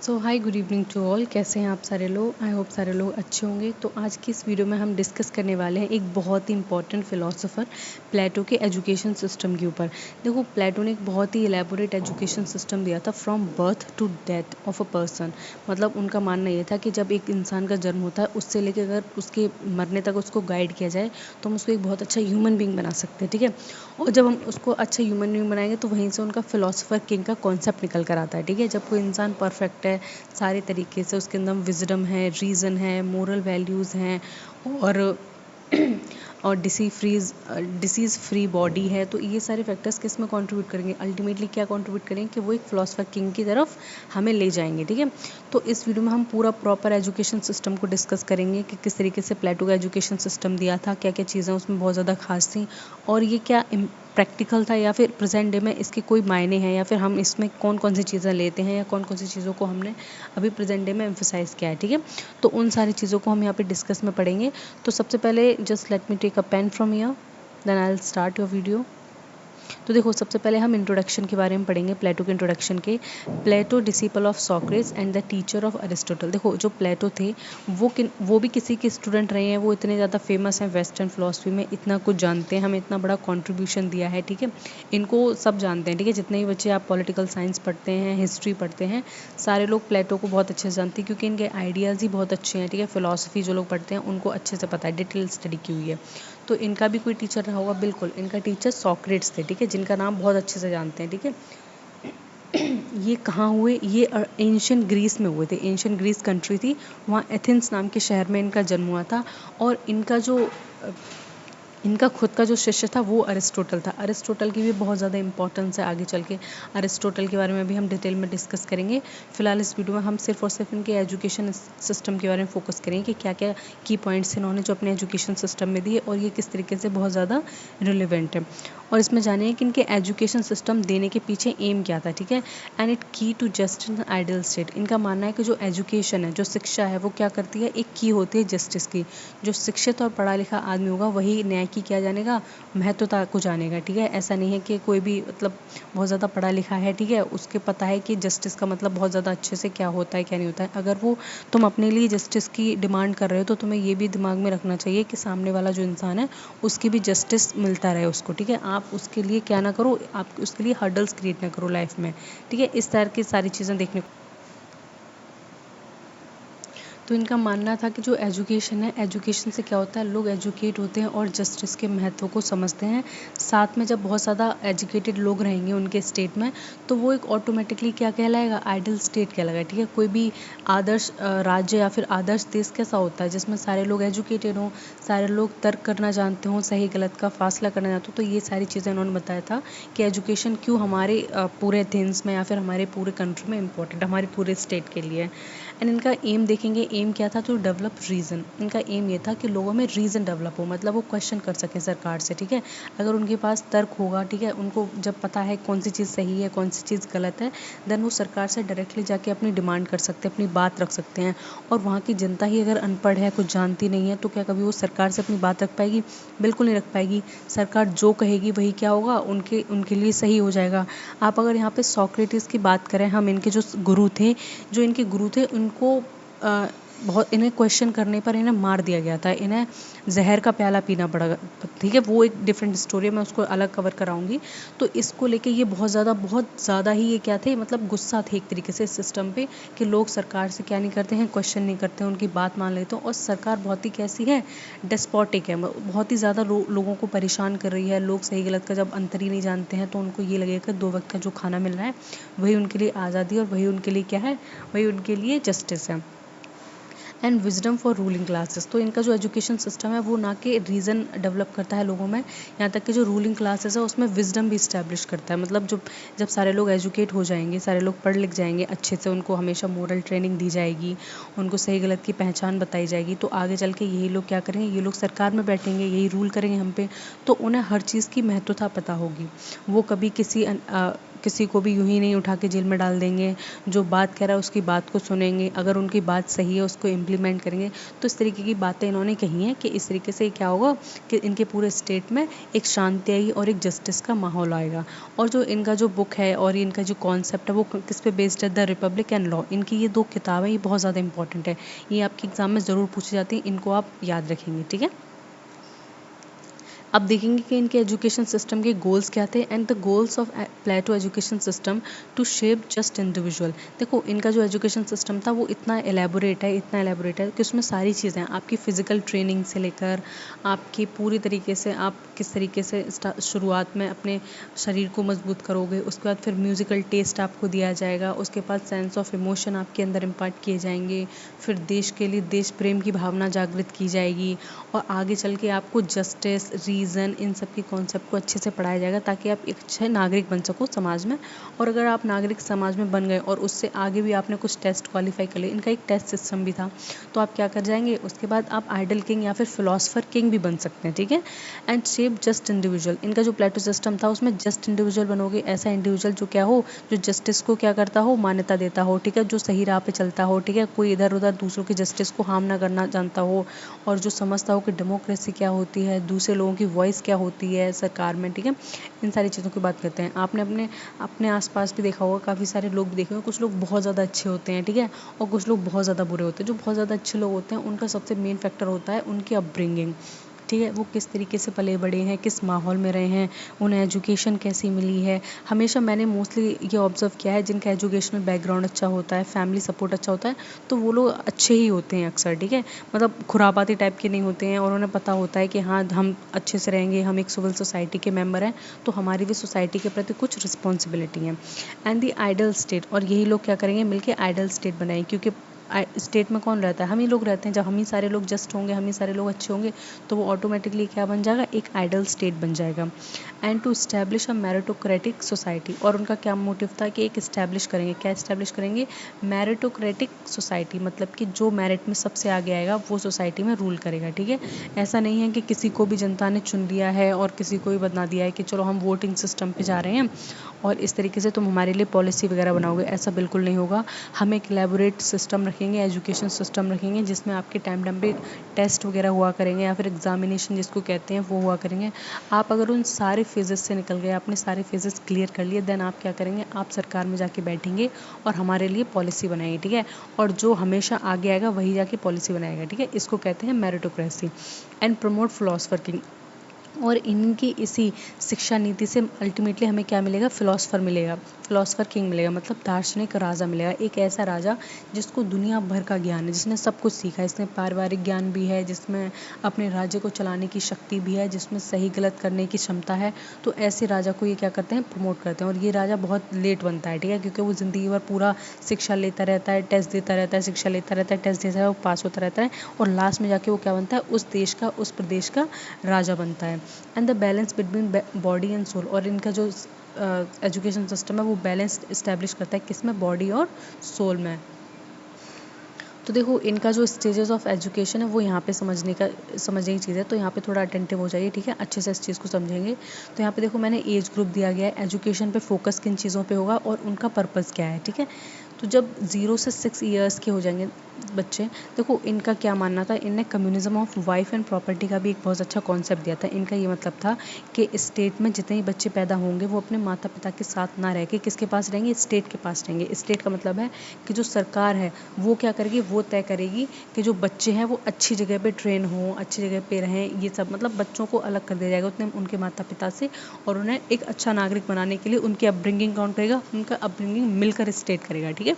So hi good evening to all. कैसे हैं आप सारे लोग? आई होप सारे लोग अच्छे होंगे। तो आज की इस वीडियो में हम डिस्कस करने वाले हैं एक बहुत ही इंपॉर्टेंट फिलोसोफर प्लेटो के एजुकेशन सिस्टम के ऊपर। देखो, प्लेटो ने एक बहुत ही एलेबोरेट एजुकेशन सिस्टम दिया था from birth to death of a person. मतलब उनका मानना ये था कि जब एक इंसान का जन्म होता है उससे लेकर अगर उसके मरने तक उसको गाइड किया जाए तो हम उसको एक बहुत अच्छा ह्यूमन बींग बना सकते हैं, ठीक है। और जब हम उसको अच्छा ह्यूमन बींग बनाएंगे तो वहीं से उनका फिलोसोफर किंग का कॉन्सेप्ट निकल कर आता है, ठीक है। जब कोई इंसान परफेक्ट है सारे तरीके से, उसके अंदर विजडम है, रीज़न है, मोरल वैल्यूज़ हैं और और डिसीज़ फ्री बॉडी है, तो ये सारे फैक्टर्स किस में कंट्रीब्यूट करेंगे? अल्टीमेटली क्या कंट्रीब्यूट करेंगे कि वो एक फिलोसोफर किंग की तरफ हमें ले जाएंगे, ठीक है। तो इस वीडियो में हम पूरा प्रॉपर एजुकेशन सिस्टम को डिस्कस करेंगे कि किस तरीके से प्लेटो का एजुकेशन सिस्टम दिया था, क्या क्या चीज़ें उसमें बहुत ज़्यादा खास थी और ये क्या प्रैक्टिकल था या फिर प्रेजेंट डे में इसके कोई मायने हैं, या फिर हम इसमें कौन कौन सी चीज़ें लेते हैं या कौन कौन सी चीज़ों को हमने अभी प्रेजेंट डे में एम्फोसाइज़ किया है, ठीक है। तो उन सारी चीज़ों को हम यहाँ पे डिस्कस में पढ़ेंगे। तो सबसे पहले just let me take a pen from here, then I will start your video. तो देखो, सबसे पहले हम इंट्रोडक्शन के बारे में पढ़ेंगे, प्लेटो के इंट्रोडक्शन के। Plato disciple of Socrates and the teacher of Aristotle. देखो, जो प्लेटो थे वो भी किसी के स्टूडेंट रहे हैं। वो इतने ज़्यादा फेमस हैं वेस्टर्न फिलोसफी में, इतना कुछ जानते हैं, हमें इतना बड़ा कॉन्ट्रीब्यूशन दिया है, ठीक है। इनको सब जानते हैं, ठीक है। जितने भी बच्चे आप पॉलिटिकल साइंस पढ़ते हैं, हिस्ट्री पढ़ते हैं, सारे लोग प्लेटो को बहुत अच्छे से जानते हैं क्योंकि इनके आइडियाज़ ही बहुत अच्छे हैं, ठीक है। फिलोसफी जो लोग पढ़ते हैं उनको अच्छे से पता है, डिटेल स्टडी की हुई है। तो इनका भी कोई टीचर रहा होगा, बिल्कुल। इनका टीचर सॉक्रेट्स थे, ठीक है, जिनका नाम बहुत अच्छे से जानते हैं, ठीक है। ये कहाँ हुए? ये एंशियंट ग्रीस में हुए थे। एंशियंट ग्रीस कंट्री थी, वहाँ एथेंस नाम के शहर में इनका जन्म हुआ था। और इनका खुद का जो शिष्य था वो अरिस्टोटल था। अरिस्टोटल की भी बहुत ज़्यादा इंपॉर्टेंस है आगे चल के। अरिस्टोटल के बारे में भी हम डिटेल में डिस्कस करेंगे। फिलहाल इस वीडियो में हम सिर्फ और सिर्फ इनके एजुकेशन सिस्टम के बारे में फोकस करेंगे कि क्या क्या की पॉइंट्स इन्होंने जो अपने एजुकेशन सिस्टम में दिए और ये किस तरीके से बहुत ज़्यादा रिलेवेंट है। और इसमें जानिए कि इनके एजुकेशन सिस्टम देने के पीछे एम क्या था, ठीक है। And it key to justice in ideal state. इनका मानना है कि जो एजुकेशन है, जो शिक्षा है, वो क्या करती है? एक की होती है जस्टिस की। जो शिक्षित और पढ़ा लिखा आदमी होगा वही न्याय की क्या जानेगा? महत्वता को जानेगा, ठीक है। ऐसा नहीं है कि कोई भी मतलब बहुत ज़्यादा पढ़ा लिखा है, ठीक है, उसके पता है कि जस्टिस का मतलब बहुत ज़्यादा अच्छे से क्या होता है क्या नहीं होता है। अगर वो तुम अपने लिए जस्टिस की डिमांड कर रहे हो तो तुम्हें ये भी दिमाग में रखना चाहिए कि सामने वाला जो इंसान है उसकी भी जस्टिस मिलता रहे उसको, ठीक है। आप उसके लिए क्या ना करो, आप उसके लिए हर्डल्स क्रिएट ना करो लाइफ में, ठीक है। इस तरह की सारी चीज़ें देखने को। तो इनका मानना था कि जो एजुकेशन है, एजुकेशन से क्या होता है, लोग एजुकेट होते हैं और जस्टिस के महत्व को समझते हैं। साथ में जब बहुत ज़्यादा एजुकेटेड लोग रहेंगे उनके स्टेट में तो वो एक ऑटोमेटिकली क्या कहलाएगा? आइडियल स्टेट कहलाएगा, ठीक है। कोई भी आदर्श राज्य या फिर आदर्श देश कैसा होता है? जिसमें सारे लोग एजुकेटेड हों, सारे लोग तर्क करना जानते हों, सही गलत का फासला करना जानते हो। तो ये सारी चीज़ें उन्होंने बताया था कि एजुकेशन क्यों हमारे पूरे एथेंस में या फिर हमारे पूरे कंट्री में इंपॉर्टेंट, हमारे पूरे स्टेट के लिए। एंड इनका एम देखेंगे, एम क्या था? तो डेवलप रीज़न। इनका एम ये था कि लोगों में रीज़न डेवलप हो, मतलब वो क्वेश्चन कर सकें सरकार से, ठीक है। अगर उनके पास तर्क होगा, ठीक है, उनको जब पता है कौन सी चीज़ सही है कौन सी चीज़ गलत है, देन वो सरकार से डायरेक्टली जाके अपनी डिमांड कर सकते हैं, अपनी बात रख सकते हैं। और वहाँ की जनता ही अगर अनपढ़ है, कुछ जानती नहीं है, तो क्या कभी वो सरकार से अपनी बात रख पाएगी? बिल्कुल नहीं रख पाएगी। सरकार जो कहेगी वही क्या होगा? उनके उनके लिए सही हो जाएगा। आप अगर यहाँ पे सोक्रेटिस की बात करें, हम इनके जो गुरु थे, जो इनके गुरु थे उनको बहुत इन्हें क्वेश्चन करने पर इन्हें मार दिया गया था। इन्हें जहर का प्याला पीना पड़ा, ठीक है। वो एक डिफरेंट स्टोरी है, मैं उसको अलग कवर कराऊंगी। तो इसको लेके ये बहुत ज़्यादा ही ये क्या थे, मतलब गुस्सा थे एक तरीके से इस सिस्टम पे कि लोग सरकार से क्या नहीं करते हैं? क्वेश्चन नहीं करते हैं, उनकी बात मान लेते हैं। और सरकार बहुत ही कैसी है? डेस्पोटिक है, बहुत ही ज़्यादा लोगों को परेशान कर रही है। लोग सही गलत का जब अंतर ही नहीं जानते हैं तो उनको ये लगेगा कि 2 वक्त का जो खाना मिल रहा है वही उनके लिए आज़ादी और वही उनके लिए क्या है? वही उनके लिए जस्टिस है। And wisdom for ruling classes. तो इनका जो एजुकेशन सिस्टम है वो ना कि रीज़न डेवलप करता है लोगों में, यहाँ तक कि जो रूलिंग क्लासेस है उसमें विजडम भी इस्टेब्लिश करता है। मतलब जब सारे लोग एजुकेट हो जाएंगे, सारे लोग पढ़ लिख जाएंगे अच्छे से, उनको हमेशा मोरल ट्रेनिंग दी जाएगी, उनको सही गलत की पहचान बताई जाएगी, तो आगे चल के यही लोग क्या करेंगे? ये लोग सरकार में बैठेंगे, यही रूल करेंगे हम पे, तो उन्हें हर चीज़ की महत्वता पता होगी। वो कभी किसी को भी यूं ही नहीं उठा के जेल में डाल देंगे, जो बात कह रहा है उसकी बात को सुनेंगे, अगर उनकी बात सही है उसको इम्प्लीमेंट करेंगे। तो इस तरीके की बातें इन्होंने कही हैं कि इस तरीके से क्या होगा कि इनके पूरे स्टेट में एक शांति आई और एक जस्टिस का माहौल आएगा। और जो इनका जो बुक है और इनका जो कॉन्सेप्ट है वो किस पे बेस्ड है, द रिपब्लिक एंड लॉ। इनकी ये 2 किताबें ये बहुत ज़्यादा इंपॉर्टेंट है, ये आपके एग्जाम में ज़रूर पूछी जाती है, इनको आप याद रखेंगे, ठीक है। अब देखेंगे कि इनके एजुकेशन सिस्टम के गोल्स क्या थे and the goals of Plato education system to shape just individual. देखो इनका जो एजुकेशन सिस्टम था वो इतना एलेबोरेट है कि उसमें सारी चीज़ें आपकी फ़िज़िकल ट्रेनिंग से लेकर आपकी पूरी तरीके से आप किस तरीके से शुरुआत में अपने शरीर को मजबूत करोगे, उसके बाद फिर म्यूज़िकल टेस्ट आपको दिया जाएगा, उसके बाद सेंस ऑफ इमोशन आपके अंदर इम्पार्ट किए जाएंगे, फिर देश के लिए देश प्रेम की भावना जागृत की जाएगी और आगे चल के आपको जस्टिस, रीज़न, इन सब की कॉन्सेप्ट को अच्छे से पढ़ाया जाएगा ताकि आप एक अच्छे नागरिक बन सको समाज में। और अगर आप नागरिक समाज में बन गए और उससे आगे भी आपने कुछ टेस्ट क्वालिफाई कर लिए, इनका एक टेस्ट सिस्टम भी था, तो आप क्या कर जाएंगे, उसके बाद आप आइडल किंग या फिर फिलोसफर किंग भी बन सकते हैं, ठीक है। एंड शेप जस्ट इंडिविजुअल, इनका जो प्लेटो सिस्टम था उसमें जस्ट इंडिविजुअल बनोगे, ऐसा इंडिविजुअल जो क्या हो, जो जस्टिस को क्या करता हो, मान्यता देता हो, ठीक है, जो सही राह पे चलता हो, ठीक है, कोई इधर उधर दूसरों की जस्टिस को हार्म ना करना जानता हो, और जो समझता हो कि डेमोक्रेसी क्या होती है, दूसरे लोगों की वॉइस क्या होती है सरकार में, ठीक है। इन सारी चीज़ों की बात करते हैं। आपने अपने अपने आसपास भी देखा होगा, काफ़ी सारे लोग भी देखे होंगे, कुछ लोग बहुत ज़्यादा अच्छे होते हैं, ठीक है, और कुछ लोग बहुत ज़्यादा बुरे होते हैं। जो बहुत ज़्यादा अच्छे लोग होते हैं उनका सबसे मेन फैक्टर होता है उनकी अपब्रिंगिंग, ठीक है, वो किस तरीके से पले बड़े हैं, किस माहौल में रहे हैं, उन्हें एजुकेशन कैसी मिली है। हमेशा मैंने मोस्टली ये ऑब्जर्व किया है, जिनका एजुकेशनल बैकग्राउंड अच्छा होता है, फैमिली सपोर्ट अच्छा होता है, तो वो लोग अच्छे ही होते हैं अक्सर, ठीक है, मतलब खुरापाती टाइप के नहीं होते हैं, और उन्हें पता होता है कि हाँ हम अच्छे से रहेंगे, हम एक सिविल सोसाइटी के मेंबर हैं, तो हमारी भी सोसाइटी के प्रति कुछ रिस्पॉन्सिबिलिटी है। एंड दी आइडल स्टेट, और यही लोग क्या करेंगे, मिलके आइडल स्टेट बनाएं, क्योंकि स्टेट में कौन रहता है, हम ही लोग रहते हैं। जब हम ही सारे लोग जस्ट होंगे, हम ही सारे लोग अच्छे होंगे, तो वो ऑटोमेटिकली क्या बन जाएगा, एक आइडल स्टेट बन जाएगा। And to establish a meritocratic society, और उनका क्या मोटिव था कि एक इस्टेब्लिश करेंगे, क्या इस्टेब्लिश करेंगे, मेरिटोक्रेटिक सोसाइटी, मतलब कि जो मेरिट में सबसे आगे आएगा वो सोसाइटी में रूल करेगा, ठीक है। ऐसा नहीं है कि किसी को भी जनता ने चुन लिया है और किसी को भी बना दिया है कि चलो हम वोटिंग सिस्टम पे जा रहे हैं और इस तरीके से तुम हमारे लिए पॉलिसी वगैरह बनाओगे, ऐसा बिल्कुल नहीं होगा। हम एक इलेबोरेट सिस्टम रखेंगे, एजुकेशन सिस्टम रखेंगे, जिसमें आपके टाइम टाइम पे टेस्ट वगैरह हुआ करेंगे या फिर एग्जामिनेशन जिसको कहते हैं वो हुआ करेंगे। आप अगर उन सारे फेजेस से निकल गए, आपने सारे फेजेस क्लियर कर लिए, देन आप क्या करेंगे, आप सरकार में जाके बैठेंगे और हमारे लिए पॉलिसी बनाएंगे, ठीक है। और जो हमेशा आगे आएगा वही जाके पॉलिसी बनाएगा, ठीक है। इसको कहते हैं meritocracy. And promote philosopher king, और इनकी इसी शिक्षा नीति से अल्टीमेटली हमें क्या मिलेगा, फिलोसफर मिलेगा, फिलोसफर किंग मिलेगा, मतलब दार्शनिक राजा मिलेगा। एक ऐसा राजा जिसको दुनिया भर का ज्ञान है, जिसने सब कुछ सीखा है, इसमें पारिवारिक ज्ञान भी है, जिसमें अपने राज्य को चलाने की शक्ति भी है, जिसमें सही गलत करने की क्षमता है। तो ऐसे राजा को ये क्या करते हैं, प्रमोट करते हैं। और ये राजा बहुत लेट बनता है, ठीक है, क्योंकि वो ज़िंदगी भर पूरा शिक्षा लेता रहता है, टेस्ट देता रहता है, शिक्षा लेता रहता है, टेस्ट देता है, वो पास होता रहता है, और लास्ट में जाके वो क्या बनता है, उस देश का, उस प्रदेश का राजा बनता है। And the balance between body and soul, और इनका जो एजुकेशन सिस्टम है वो बैलेंस इस्टेब्लिश करता है, किसमें, बॉडी और सोल में। तो देखो इनका जो स्टेजेस ऑफ एजुकेशन है वो यहाँ पे समझने की चीज़ है, तो यहाँ पे थोड़ा अटेंटिव हो जाइए, ठीक है, अच्छे से इस चीज़ को समझेंगे। तो यहाँ पे देखो मैंने एज ग्रुप दिया गया है, एजुकेशन पे फोकस किन चीज़ों पे होगा और उनका पर्पस क्या है, ठीक है। तो जब 0 से 6 ईयर्स के हो जाएंगे बच्चे, देखो इनका क्या मानना था, इनने communism of wife and property का भी एक बहुत अच्छा कॉन्सेप्ट दिया था। इनका ये मतलब था कि स्टेट में जितने ही बच्चे पैदा होंगे वो अपने माता पिता के साथ ना रह के किसके पास रहेंगे, स्टेट के पास रहेंगे। स्टेट का मतलब है कि जो सरकार है वो क्या करेगी, वो तय करेगी कि जो बच्चे हैं वो अच्छी जगह पे ट्रेन हों, अच्छी जगह पे रहें, ये सब मतलब बच्चों को अलग कर दिया जाएगा उतने उनके माता पिता से, और उन्हें एक अच्छा नागरिक बनाने के लिए उनकी अपब्रिंगिंग कौन करेगा, उनका अपब्रिंगिंग मिलकर स्टेट करेगा, ठीक है।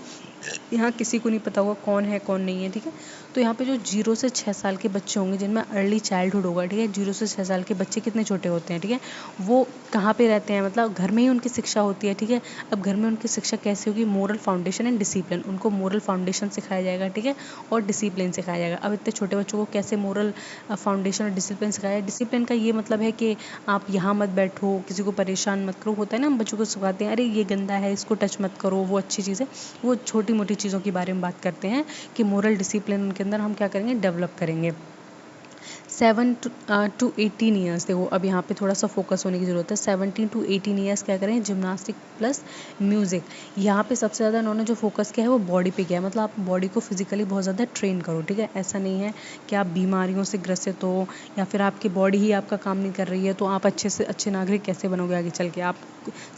यहाँ किसी को नहीं पता होगा कौन है कौन नहीं है, ठीक है। तो यहाँ पे जो 0 से 6 साल के बच्चे होंगे जिनमें अर्ली चाइल्डहुड होगा, ठीक है, 0 से 6 साल के बच्चे कितने छोटे होते हैं, ठीक है, वो कहाँ पे रहते हैं, मतलब घर में ही उनकी शिक्षा होती है, ठीक है। अब घर में उनकी शिक्षा कैसे होगी, मोरल फाउंडेशन एंड डिसिप्लिन, उनको मोरल फाउंडेशन सिखाया जाएगा, ठीक है, और डिसिप्लिन सिखाया जाएगा। अब इतने छोटे बच्चों को कैसे मोरल फाउंडेशन और डिसिप्लिन सिखाया जाए, डिसिप्लिन का ये मतलब है कि आप यहाँ मत बैठो, किसी को परेशान मत करो, होता है ना, हम बच्चों को सिखाते हैं, अरे ये गंदा है इसको टच मत करो, वो अच्छी चीज़ है, वो छोटी मोटी चीज़ों के बारे में बात करते हैं कि मोरल डिसिप्लिन उनके अंदर हम क्या करेंगे, डेवलप करेंगे। 7 to 18 ईयर्स। देखो अब यहाँ पे थोड़ा सा फोकस होने की ज़रूरत है। 17 to 18 ईयर्स क्या करें, जिम्नास्टिक प्लस म्यूज़िक। यहाँ पे सबसे ज़्यादा इन्होंने जो फोकस किया है वो बॉडी पे किया है, मतलब आप बॉडी को फिजिकली बहुत ज़्यादा ट्रेन करो, ठीक है। ऐसा नहीं है कि आप बीमारियों से ग्रसित हो या फिर आपकी बॉडी ही आपका काम नहीं कर रही है तो आप अच्छे से अच्छे नागरिक कैसे बनोगे आगे चल के, आप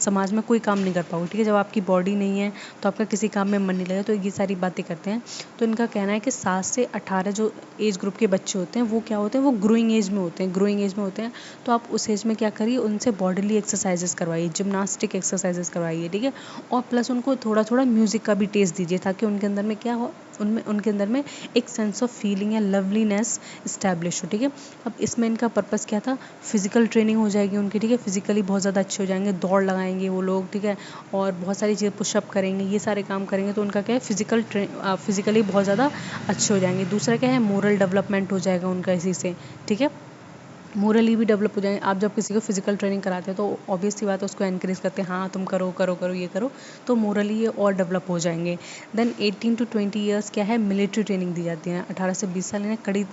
समाज में कोई काम नहीं कर पाओगे, ठीक है। जब आपकी बॉडी नहीं है तो आपका किसी काम में मन नहीं लगेगा, तो ये सारी बातें करते हैं। तो इनका कहना है कि 7 से 18 जो एज ग्रुप के बच्चे होते हैं वो क्या होते हैं, वो ग्रोइंग एज में होते हैं, ग्रोइंग एज में होते हैं। तो आप उस एज में क्या करिए, उनसे बॉडीली एक्सरसाइजेस करवाइए, जिम्नास्टिक एक्सरसाइजेस करवाइए, ठीक है। और प्लस उनको थोड़ा थोड़ा म्यूज़िक का भी टेस्ट दीजिए ताकि उनके अंदर में क्या हो, उनके अंदर में एक सेंस ऑफ फीलिंग या लवलीनेस इस्टेब्लिश हो, ठीक है। अब इसमें इनका पर्पस क्या था, फिजिकल ट्रेनिंग हो जाएगी उनकी, ठीक है। फिजिकली बहुत ज़्यादा अच्छे हो जाएंगे, दौड़ लगाएंगे वो लोग, ठीक है। और बहुत सारी चीज़ें पुशअप करेंगे, ये सारे काम करेंगे तो उनका क्या है, फिजिकली बहुत ज़्यादा अच्छे हो जाएंगे। दूसरा क्या है, मोरल डेवलपमेंट हो जाएगा उनका इसी से, ठीक है। मोरली भी डेवलप हो जाएंगे। आप जब किसी को फिजिकल ट्रेनिंग कराते हैं तो ऑब्वियस सी बात है, उसको एनकरेज करते हैं, हाँ तुम करो करो करो ये करो, तो मोरली ये और डेवलप हो जाएंगे। देन 18 to 20 ईयर्स क्या है, मिलिट्री ट्रेनिंग दी जाती है। 18 से 20 साल इन्हें कड़ी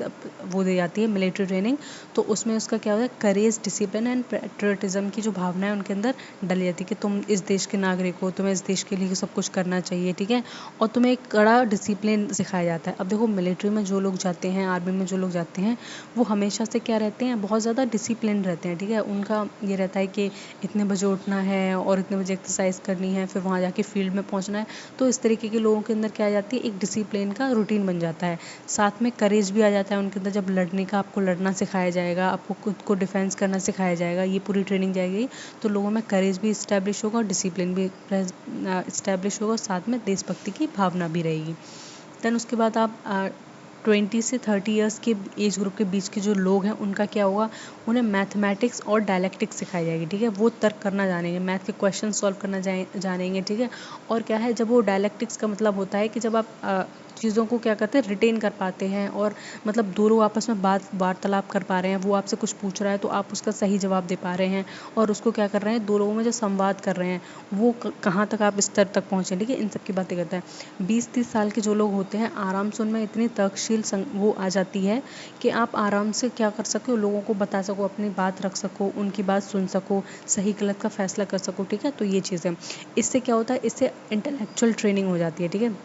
वो दी जाती है मिलिट्री ट्रेनिंग। तो उसमें उसका क्या होता है, करेज, डिसिप्लिन एंड पेट्रियटिज्म की जो भावना है उनके अंदर डली जाती है कि तुम इस देश के नागरिक हो, तुम्हें इस देश के लिए सब कुछ करना चाहिए, ठीक है। और तुम्हें एक कड़ा डिसिप्लिन सिखाया जाता है। अब देखो मिलिट्री में जो लोग जाते हैं, आर्मी में जो लोग जाते हैं, वो हमेशा से क्या रहते हैं, बहुत ज़्यादा डिसिप्लिन रहते हैं, ठीक है। उनका ये रहता है कि इतने बजे उठना है और इतने बजे एक्सरसाइज करनी है, फिर वहाँ जाके फील्ड में पहुँचना है। तो इस तरीके के लोगों के अंदर क्या आ जाती है, एक डिसिप्लिन का रूटीन बन जाता है। साथ में करेज भी आ जाता है उनके अंदर, जब लड़ने का आपको लड़ना सिखाया जाएगा, आपको खुद को डिफेंस करना सिखाया जाएगा, ये पूरी ट्रेनिंग जाएगी, तो लोगों में करेज भी इस्टेब्लिश होगा और डिसिप्लिन भी इस्टेब्लिश होगा, और साथ में देशभक्ति की भावना भी रहेगी। देन उसके बाद आप 20 से 30 ईयर्स के एज ग्रुप के बीच के जो लोग हैं उनका क्या होगा, उन्हें मैथमेटिक्स और डायलेक्टिक्स सिखाई जाएगी, ठीक है। वो तर्क करना जानेंगे, मैथ के क्वेश्चन सॉल्व करना जानेंगे, ठीक है। और क्या है, जब वो डायलेक्टिक्स का मतलब होता है कि जब आप चीज़ों को क्या करते हैं, रिटेन कर पाते हैं, और मतलब दो लोग आपस में वार्तालाप कर पा रहे हैं, वो आपसे कुछ पूछ रहा है तो आप उसका सही जवाब दे पा रहे हैं, और उसको क्या कर रहे हैं, दो लोगों में जो संवाद कर रहे हैं वो कहाँ तक आप स्तर तक पहुँचे, ठीक है। इन सब की बातें करता है। 20-30 साल के जो लोग होते हैं, आराम से उनमें इतनी तर्कशील वो आ जाती है कि आप आराम से क्या कर सको, लोगों को बता सको, अपनी बात रख सको, उनकी बात सुन सको, सही गलत का फैसला कर सको, ठीक है। तो ये चीज़ है। इससे क्या होता है, इससे इंटेलेक्चुअल ट्रेनिंग हो जाती है, ठीक है।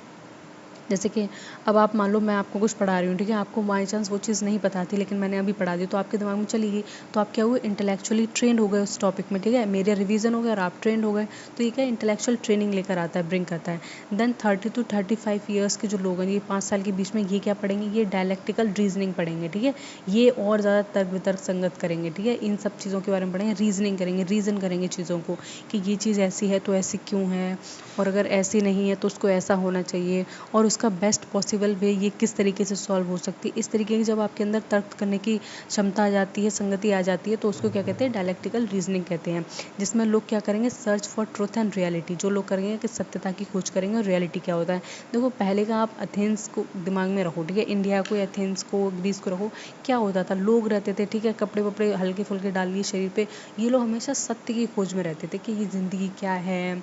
जैसे कि अब आप मान लो मैं आपको कुछ पढ़ा रही हूँ, ठीक है। आपको बाई चांस वो चीज़ नहीं पता थी लेकिन मैंने अभी पढ़ा दी तो आपके दिमाग में चली गई, तो आप क्या हुए, इंटेलेक्चुअली ट्रेंड हो गए उस टॉपिक में, ठीक है। मेरे रिवीजन हो गया और आप ट्रेंड हो गए। तो ये क्या इंटेलेक्चुअल ट्रेनिंग लेकर आता है, ब्रिंग करता है। देन 30 to 35 ईयर्स के जो लोग हैं, ये 5 साल के बीच में, ये क्या पढ़ेंगे, ये डायलेक्टिकल रीजनिंग पढ़ेंगे, ठीक है। ये और ज़्यादा तर्क वितर्क संगत करेंगे, ठीक है। इन सब चीज़ों के बारे में पढ़ेंगे, रीजनिंग करेंगे, रीज़न करेंगे चीज़ों को कि ये चीज़ ऐसी है तो ऐसी क्यों है, और अगर ऐसी नहीं है तो उसको ऐसा होना चाहिए, और उसका बेस्ट पॉसिबल वे ये किस तरीके से सॉल्व हो सकती है। इस तरीके की जब आपके अंदर तर्क करने की क्षमता आ जाती है, संगति आ जाती है, तो उसको क्या कहते हैं, डायलेक्टिकल रीजनिंग कहते हैं। जिसमें लोग क्या करेंगे, search for truth and reality, जो लोग करेंगे कि सत्यता की खोज करेंगे और रियलिटी क्या होता है। देखो पहले का आप एथेंस को दिमाग में रखो, ठीक है। इंडिया को, एथेंस को, ग्रीस को रखो, क्या होता था, लोग रहते थे, ठीक है, कपड़े वपड़े हल्के फुल्के डाल लिए शरीर पे। ये लोग हमेशा सत्य की खोज में रहते थे कि ये ज़िंदगी क्या है,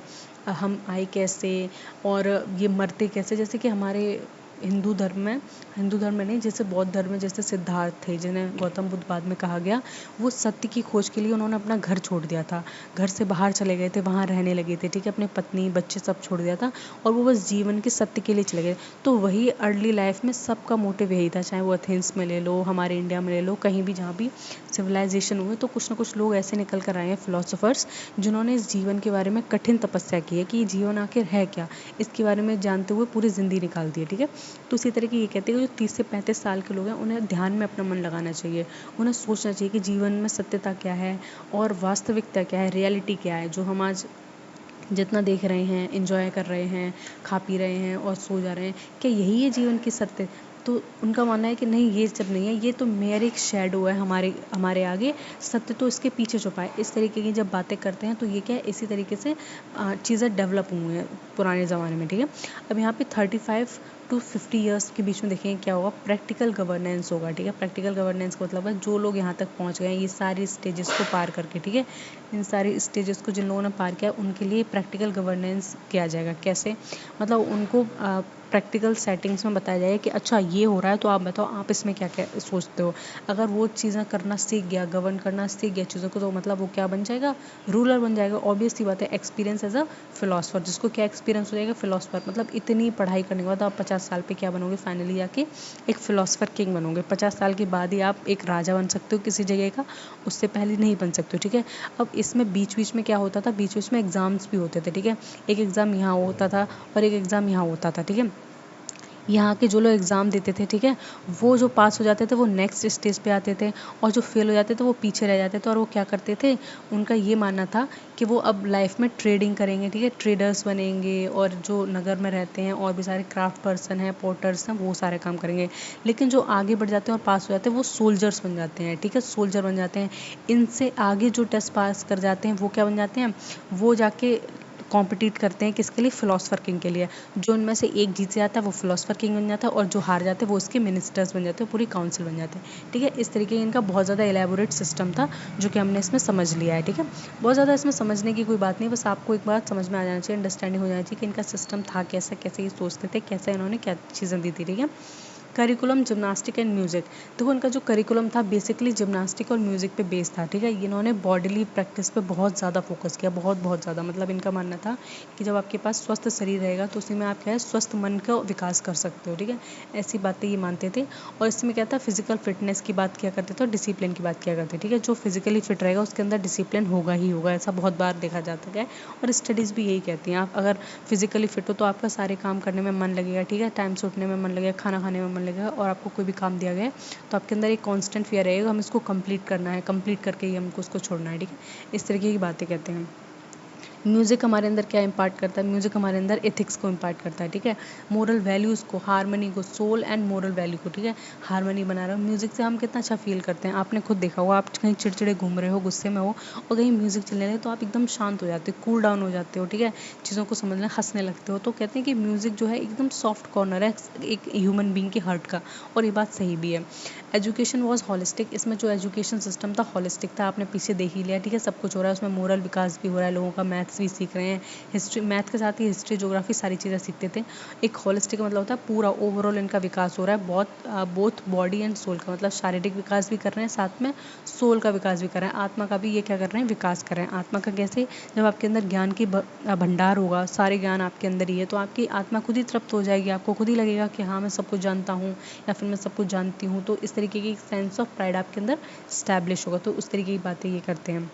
हम आए कैसे, और ये मरते कैसे। जैसे कि हमारे हिंदू धर्म में नहीं, जैसे बौद्ध धर्म में जैसे सिद्धार्थ थे जिन्हें गौतम बुद्ध बाद में कहा गया, वो सत्य की खोज के लिए उन्होंने अपना घर छोड़ दिया था, घर से बाहर चले गए थे, वहाँ रहने लगे थे, ठीक है। अपने पत्नी बच्चे सब छोड़ दिया था और वो बस जीवन के सत्य के लिए चले गए। तो वही अर्ली लाइफ में सबका मोटिव यही था, चाहे वो एथेंस में ले लो, हमारे इंडिया में ले लो, कहीं भी जहाँ भी सिविलाइजेशन हुए, तो कुछ ना कुछ लोग ऐसे निकल कर आए हैं फिलोसोफर्स, जिन्होंने इस जीवन के बारे में कठिन तपस्या की है कि ये जीवन आखिर है क्या, इसके बारे में जानते हुए पूरी ज़िंदगी निकाल दी है, ठीक है। तो इसी तरह की ये कहते हैं कि जो 30 से 35 साल के लोग हैं, उन्हें ध्यान में अपना मन लगाना चाहिए, उन्हें सोचना चाहिए कि जीवन में सत्यता क्या है और वास्तविकता क्या है, रियलिटी क्या है, जो हम आज जितना देख रहे हैं, एंजॉय कर रहे हैं, खा पी रहे हैं और सो जा रहे हैं, क्या यही है जीवन की सत्य। तो उनका मानना है कि नहीं, ये सब नहीं है, ये तो मेरे एक शैडो है, हमारे हमारे आगे, सत्य तो इसके पीछे छुपा है। इस तरीके की जब बातें करते हैं तो ये क्या है, इसी तरीके से चीज़ें डेवलप हुई हैं। पुराने ज़माने में, ठीक है। अब यहाँ पे 35 टू 50 ईयर्स के बीच में देखेंगे क्या होगा, प्रैक्टिकल गवर्नेंस होगा, ठीक है। प्रैक्टिकल गवर्नेंस का मतलब है जो लोग यहाँ तक पहुँच गए हैं ये सारी स्टेजेस को पार करके, ठीक है, इन सारी स्टेजेस को जिन लोगों ने पार किया उनके लिए प्रैक्टिकल गवर्नेंस किया जाएगा। कैसे, मतलब उनको प्रैक्टिकल सेटिंग्स में बताया जाएगा कि अच्छा ये हो रहा है तो आप बताओ आप इसमें क्या क्या सोचते हो। अगर वो चीज़ें करना सीख गया, गवर्न करना सीख गया चीज़ों को, तो मतलब वो क्या बन जाएगा, रूलर बन जाएगा। ऑब्वियस सी बात है, एक्सपीरियंस एज अ फिलोसफर, जिसको क्या एक्सपीरियंस हो जाएगा, फिलोसफर। मतलब इतनी पढ़ाई करने के बाद आप 50 साल पे क्या बनोगे, फाइनली जाके एक फिलोसफर किंग बनोगे। 50 साल के बाद ही आप एक राजा बन सकते हो किसी जगह का, उससे पहले नहीं बन सकते हो, ठीक है। अब इसमें बीच बीच में क्या होता था, बीच बीच में एग्जाम्स भी होते थे, ठीक है। एक एग्ज़ाम यहाँ होता था और एक एग्ज़ाम यहाँ होता था, ठीक है। यहाँ के जो लोग एग्ज़ाम देते थे, ठीक है, वो जो पास हो जाते थे वो नेक्स्ट स्टेज पे आते थे, और जो फेल हो जाते थे वो पीछे रह जाते थे। और वो क्या करते थे, उनका ये मानना था कि वो अब लाइफ में ट्रेडिंग करेंगे, ठीक है, ट्रेडर्स बनेंगे, और जो नगर में रहते हैं और भी सारे क्राफ्ट पर्सन हैं, पोर्टर्स हैं, वो सारे काम करेंगे। लेकिन जो आगे बढ़ जाते हैं और पास हो जाते हैं वो सोल्जर्स बन जाते हैं, ठीक है, सोल्जर बन जाते हैं। इनसे आगे जो टेस्ट पास कर जाते हैं वो क्या बन जाते हैं, वो जाके कॉम्पिटिट करते हैं किसके लिए, फिलोसफर किंग के लिए। जो उनमें से एक जीत जाता है वो फिलोसफर किंग बन जाता है, और जो हार जाते हैं वो उसके मिनिस्टर्स बन जाते हैं, पूरी काउंसिल बन जाते हैं, ठीक है। इस तरीके इनका बहुत ज़्यादा एलेबोरेट सिस्टम था जो कि हमने इसमें समझ लिया है, ठीक है। बहुत ज़्यादा इसमें समझने की कोई बात नहीं, बस आपको एक बात समझ में आ जाना चाहिए, अंडरस्टैंडिंग हो जाना चाहिए कि इनका सिस्टम था कैसा, कैसे ये सोचते थे, कैसे इन्होंने क्या चीज़ें दी थी, ठीक है। करिकुलम जिम्नास्टिक एंड म्यूज़िक, देखो इनका जो करिकुलम था बेसिकली जिम्नास्टिक और म्यूज़िक पे बेस था, ठीक है। इन्होंने बॉडीली प्रैक्टिस पे बहुत ज़्यादा फोकस किया, बहुत बहुत ज़्यादा। मतलब इनका मानना था कि जब आपके पास स्वस्थ शरीर रहेगा तो उसी में आप क्या है, स्वस्थ मन का विकास कर सकते हो, ठीक है। ऐसी बातें ये मानते थे। और इसमें क्या था, फिजिकल फिटनेस की बात किया करते थे और डिसिप्लिन की बात किया करते थे, ठीक है। जो फिजिकली फिट रहेगा उसके अंदर डिसिप्लिन होगा ही होगा, ऐसा बहुत बार देखा जाता है। और स्टडीज़ भी यही कहती हैं, आप अगर फिजिकली फिट हो तो आपका सारे काम करने में मन लगेगा, ठीक है, टाइम से उठने में मन लगेगा, खाना खाने में मन लगेगा, और आपको कोई भी काम दिया गया है तो आपके अंदर एक कांस्टेंट फियर रहेगा, हम इसको कंप्लीट करना है, कंप्लीट करके ही हमको उसको छोड़ना है, ठीक है। इस तरीके की बातें कहते हैं। म्यूज़िक हमारे अंदर क्या इम्पार्ट करता है, म्यूज़िक हमारे अंदर एथिक्स को इम्पार्ट करता है, ठीक है, मोरल वैल्यूज़ को, हारमनी को, सोल एंड मोरल वैल्यू को, ठीक है। हारमनी बना रहा है म्यूज़िक से, हम कितना अच्छा फील करते हैं। आपने खुद देखा होगा, आप कहीं चिड़चिड़े घूम रहे हो, गुस्से में हो, और कहीं म्यूज़िक चलने लगे तो आप एकदम शांत हो जाते हो, कूल डाउन हो जाते हो, ठीक है, चीज़ों को समझने, हंसने लगते हो। तो कहते हैं कि म्यूज़िक जो है एकदम सॉफ्ट कॉर्नर है एक ह्यूमन बींग के हार्ट का, और ये बात सही भी है। एजुकेशन वॉज हॉलिस्टिक, इसमें जो एजुकेशन सिस्टम था हॉलिस्टिक था, आपने पीछे देख ही लिया, ठीक है। सब कुछ हो रहा है उसमें, मोरल विकास भी हो रहा है, लोगों का मैथ्स भी सीख रहे हैं, हिस्ट्री, मैथ के साथ ही हिस्ट्री, ज्योग्राफी, सारी चीज़ें सीखते थे। एक हॉलिस्टिक का मतलब होता है पूरा ओवरऑल इनका विकास हो रहा है, बहुत बोथ बॉडी एंड सोल का, मतलब शारीरिक विकास भी कर रहे हैं, साथ में सोल का विकास भी कर रहे हैं, आत्मा का भी ये क्या कर रहे हैं, विकास कर रहे हैं। आत्मा का कैसे, जब आपके अंदर ज्ञान की भंडार होगा, सारे ज्ञान आपके अंदर ही है, तो आपकी आत्मा खुद ही तृप्त हो जाएगी, आपको खुद ही लगेगा कि हाँ मैं सब कुछ जानता हूँ, या फिर मैं सब कुछ जानती हूँ। तो इस तरीके की सेंस ऑफ प्राइड आपके अंदर स्टैब्लिश होगा, तो उस तरीके की बातें ये करते हैं।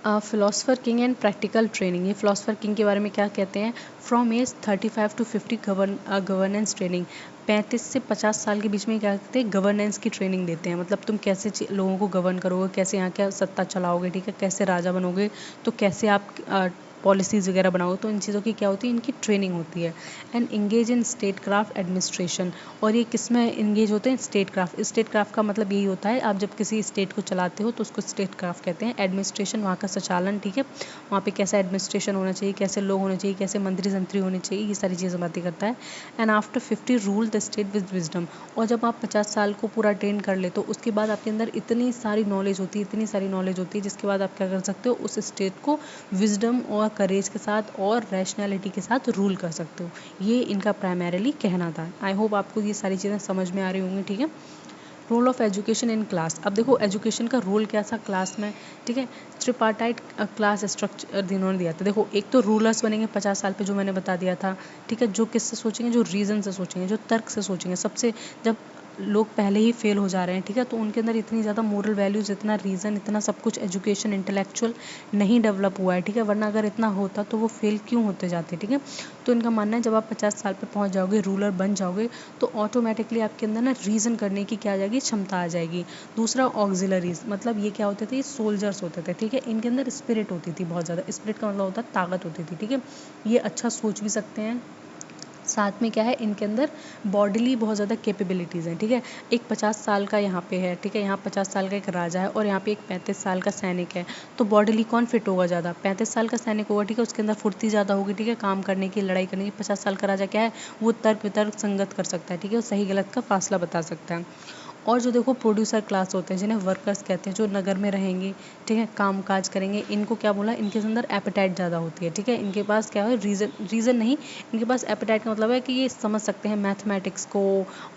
Philosopher king and practical training, ये फिलोसफर किंग के बारे में क्या कहते हैं, from age 35 to 50 governance training, 35 से 50 साल के बीच में क्या करते हैं, गवर्नेंस की ट्रेनिंग देते हैं। मतलब तुम कैसे लोगों को गवर्न करोगे, कैसे यहाँ क्या सत्ता चलाओगे, ठीक है, कैसे राजा बनोगे, तो कैसे आप पॉलिसीज़ वगैरह बनाओगे, तो इन चीज़ों की क्या होती है, इनकी ट्रेनिंग होती है। And engage in state craft administration, और ये किस में इंगेज होते हैं, स्टेट क्राफ्ट। स्टेट क्राफ्ट का मतलब यही होता है, आप जब किसी स्टेट को चलाते हो तो उसको स्टेट क्राफ्ट कहते हैं। एडमिनिस्ट्रेशन, वहाँ का संचालन, ठीक है, वहाँ पे कैसा एडमिनिस्ट्रेशन होना चाहिए, कैसे लोग होने चाहिए, कैसे मंत्री संतरी होने चाहिए, ये सारी चीज़ें बातें करता है। And after 50 rule the state with wisdom, और जब आप 50 साल को पूरा ट्रेन कर ले तो उसके बाद आपके अंदर इतनी सारी नॉलेज होती है, इतनी सारी नॉलेज होती है, जिसके बाद आप क्या कर सकते हो, उस स्टेट को विजडम और करेज के साथ और रैशनैलिटी के साथ रूल कर सकते हो। ये इनका प्राइमरीली कहना था। आई होप आपको ये सारी चीज़ें समझ में आ रही होंगी, ठीक है। Role of education in class, अब देखो एजुकेशन का रोल क्या था क्लास में, ठीक है। ट्रिपार्टाइट क्लास स्ट्रक्चर इन्होंने दिया था। देखो एक तो रूलर्स बनेंगे 50 साल पे, जो मैंने बता दिया था, ठीक है, जो किससे सोचेंगे, जो रीज़न से सोचेंगे, जो तर्क से सोचेंगे। सबसे जब लोग पहले ही फेल हो जा रहे हैं, ठीक है, तो उनके अंदर इतनी ज़्यादा मोरल वैल्यूज़, इतना रीज़न, इतना सब कुछ, एजुकेशन, इंटेलेक्चुअल नहीं डेवलप हुआ है, ठीक है, वरना अगर इतना होता तो वो फेल क्यों होते जाते, ठीक है। तो इनका मानना है जब आप 50 साल पे पहुंच जाओगे, रूलर बन जाओगे, तो ऑटोमेटिकली आपके अंदर ना रीज़न करने की क्या आ जाएगी, क्षमता आ जाएगी। दूसरा ऑक्सिलरीज, मतलब ये क्या होते थे, ये सोल्जर्स होते थे, ठीक है, इनके अंदर स्पिरिट होती थी बहुत ज़्यादा। स्पिरिट का मतलब होता है ताकत होती थी, ठीक है, ये अच्छा सोच भी सकते हैं, साथ में क्या है, इनके अंदर बॉडीली बहुत ज़्यादा कैपेबिलिटीज़ हैं, ठीक है। एक 50 साल का यहाँ पे है, ठीक है, यहाँ 50 साल का एक राजा है और यहाँ पे एक 35 साल का सैनिक है। तो बॉडीली कौन फिट होगा ज़्यादा? 35 साल का सैनिक होगा, ठीक है, उसके अंदर फुर्ती ज़्यादा होगी, ठीक है, काम करने की, लड़ाई करने की। 50 साल का राजा क्या है, वो तर्क वितर्क संगत कर सकता है, ठीक है, वो सही गलत का फासला बता सकता है। और जो देखो प्रोड्यूसर क्लास होते हैं, जिन्हें वर्कर्स कहते हैं, जो नगर में रहेंगे, ठीक है, काम काज करेंगे, इनको क्या बोला, इनके अंदर एपेटाइट ज़्यादा होती है, ठीक है, इनके पास क्या है, रीज़न नहीं, इनके पास एपेटाइट का मतलब है कि ये समझ सकते हैं मैथमेटिक्स को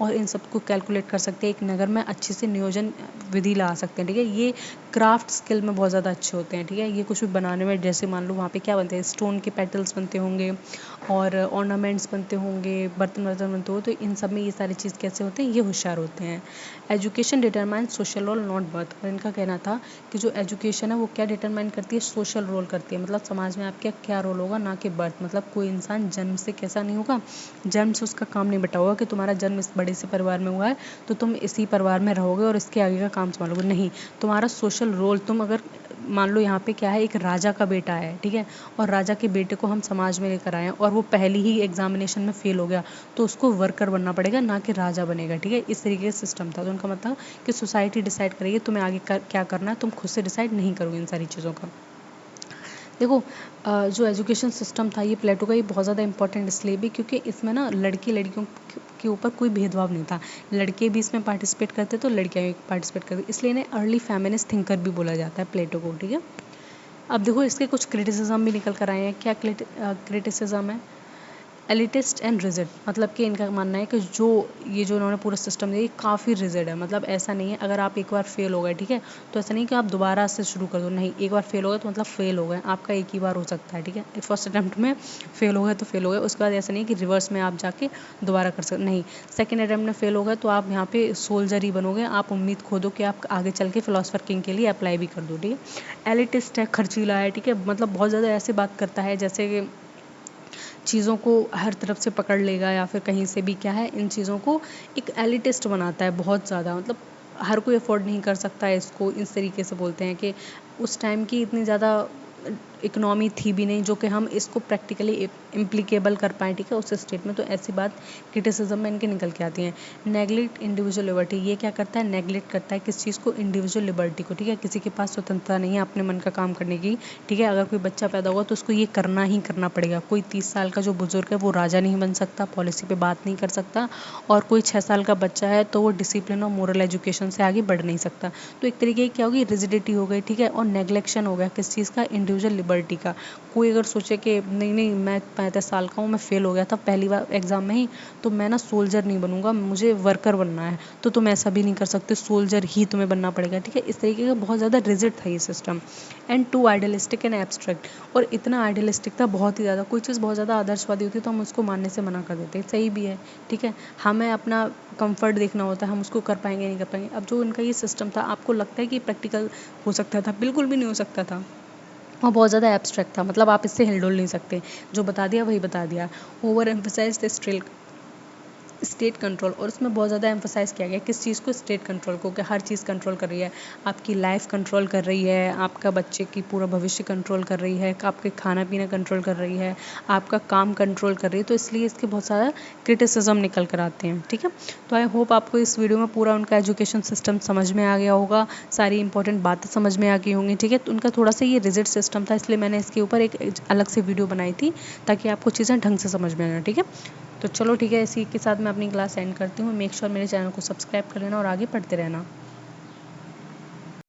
और इन सब को कैलकुलेट कर सकते हैं, एक नगर में अच्छे से नियोजन विधि ला सकते हैं, ठीक है। ये क्राफ्ट स्किल में बहुत ज़्यादा अच्छे होते हैं, ठीक है। ये कुछ भी बनाने में, जैसे मान लो वहाँ पे क्या बनते हैं, स्टोन के पेटल्स बनते होंगे और ऑर्नामेंट्स बनते होंगे, बर्तन वर्तन बनते हो, तो इन सब में ये सारी चीज़ कैसे होते हैं, ये होशियार होते हैं। Education determine social role not birth. और इनका कहना था कि जो एजुकेशन है वो क्या डिटरमाइन करती है, सोशल रोल करती है, मतलब समाज में आपका क्या रोल होगा, ना कि बर्थ। मतलब कोई इंसान जन्म से कैसा नहीं होगा, जन्म से उसका काम नहीं बटा होगा कि तुम्हारा जन्म इस बड़े से परिवार में हुआ है तो तुम इसी परिवार में रहोगे और इसके आगे का काम संभालोगे, नहीं। तुम्हारा सोशल रोल, तुम अगर मान लो यहाँ पे क्या है, एक राजा का बेटा है, ठीक है, और राजा के बेटे को हम समाज में लेकर आए हैं और वो पहली ही एग्जामिनेशन में फेल हो गया, तो उसको वर्कर बनना पड़ेगा, ना कि राजा बनेगा, ठीक है। इस तरीके का सिस्टम था। तो उनका मतलब कि सोसाइटी डिसाइड करेगी तुम्हें आगे क्या करना है, तुम खुद से डिसाइड नहीं करोगे इन सारी चीज़ों का। देखो जो एजुकेशन सिस्टम था ये प्लेटो का, ये बहुत ज़्यादा इंपॉर्टेंट इसलिए भी क्योंकि इसमें ना लड़की लड़कियों के ऊपर कोई भेदभाव नहीं था। लड़के भी इसमें पार्टिसिपेट करते तो लड़कियाँ भी पार्टिसिपेट करती, इसलिए इन्हें अर्ली फेमिनिस्ट थिंकर भी बोला जाता है, प्लेटो को, ठीक है। अब देखो इसके कुछ क्रिटिसिज्म भी निकल कर आए हैं। क्या क्रिटिसिज्म है, एलिटिस्ट एंड रिजिड। मतलब कि इनका मानना है कि जो इन्होंने पूरा सिस्टम दिया ये काफ़ी रिजिड है। मतलब ऐसा नहीं है अगर आप एक बार फेल हो गए, ठीक है, तो ऐसा नहीं कि आप दोबारा से शुरू कर दो, नहीं, एक बार फेल हो गए तो मतलब फेल हो गए, आपका एक ही बार हो सकता है, ठीक है। फर्स्ट अटैम्प्ट में फेल हो गए तो फेल हो गए, उसके बाद ऐसा नहीं कि रिवर्स में आप जाके दोबारा कर सकते, नहीं। सेकेंड अटैम्प्ट में फेल हो गए तो आप यहाँ पे सोल्जर ही बनोगे, आप उम्मीद खो दो कि आप आगे चल के फिलोसफर किंग के लिए अप्लाई भी कर दो, ठीक है। एलिटिस्ट है, खर्चीला है, ठीक है, मतलब बहुत ज़्यादा ऐसे बात करता है जैसे कि चीज़ों को हर तरफ से पकड़ लेगा या फिर कहीं से भी क्या है, इन चीज़ों को एक एलिटिस्ट बनाता है बहुत ज़्यादा। मतलब हर कोई अफोर्ड नहीं कर सकता है इसको, इस तरीके से बोलते हैं कि उस टाइम की इतनी ज़्यादा इकोनॉमी थी भी नहीं जो कि हम इसको प्रैक्टिकली इम्प्लीकेबल कर पाएँ, ठीक है, उस स्टेट में। तो ऐसी बात क्रिटिसिज्म में इनके निकल के आती हैं। नेगलेक्ट इंडिविजुअल लिबर्टी, ये क्या करता है, नेगलेक्ट करता है किस चीज़ को, इंडिविजुअल लिबर्टी को, ठीक है। किसी के पास स्वतंत्रता नहीं है अपने मन का काम करने की, ठीक है। अगर कोई बच्चा पैदा हुआ तो उसको ये करना ही करना पड़ेगा। कोई 30 साल का जो बुजुर्ग है वो राजा नहीं बन सकता, पॉलिसी पे बात नहीं कर सकता, और कोई 6 साल का बच्चा है तो वो डिसिप्लिन और मोरल एजुकेशन से आगे बढ़ नहीं सकता। तो एक तरीके की क्या होगी, रिजिडिटी हो गई, ठीक है, और नेग्लेक्शन हो गया किस चीज़ का, इंडिविजुअल लिबर्टी का। कोई अगर सोचे कि नहीं नहीं मैं 35 साल का हूँ, मैं फेल हो गया था पहली बार एग्जाम में ही, तो मैं ना सोल्जर नहीं बनूंगा, मुझे वर्कर बनना है, तो तुम ऐसा भी नहीं कर सकते, सोल्जर ही तुम्हें बनना पड़ेगा, ठीक है। इस तरीके का बहुत ज़्यादा रिजिड था ये system. And too idealistic and abstract, और इतना आइडियलिस्टिक था, बहुत ही ज़्यादा। कोई चीज़ बहुत ज़्यादा आदर्शवादी होती है तो हम उसको मानने से मना कर देते हैं, सही भी है, ठीक है। हमें अपना कंफर्ट देखना होता है, हम उसको कर पाएंगे नहीं कर पाएंगे। अब जो इनका ये सिस्टम था, आपको लगता है कि प्रैक्टिकल हो सकता था, बिल्कुल भी नहीं हो सकता था, और बहुत ज़्यादा एब्स्ट्रैक्ट था। मतलब आप इससे हिल डुल नहीं सकते, जो बता दिया वही बता दिया। Over emphasise the state control, और उसमें बहुत ज़्यादा एम्फोसाइज किया गया किस चीज़ को, स्टेट कंट्रोल को, कि हर चीज़ कंट्रोल कर रही है, आपकी लाइफ कंट्रोल कर रही है, आपका बच्चे की पूरा भविष्य कंट्रोल कर रही है, आपके खाना पीना कंट्रोल कर रही है, आपका काम कंट्रोल कर रही है। तो इसलिए इसके बहुत सारा क्रिटिसिज्म निकल कर आते हैं, ठीक है। तो आई होप आपको इस वीडियो में पूरा उनका एजुकेशन सिस्टम समझ में आ गया होगा, सारी इंपॉर्टेंट बातें समझ में आ गई होंगी, ठीक है। तो उनका थोड़ा सा ये रिजिड सिस्टम था, इसलिए मैंने इसके ऊपर एक अलग से वीडियो बनाई थी ताकि आपको चीज़ें ढंग से समझ में आए, ठीक है। तो चलो ठीक है, इसी के साथ मैं अपनी क्लास एंड करती हूँ। मेक श्योर मेरे चैनल को सब्सक्राइब कर लेना और आगे पढ़ते रहना।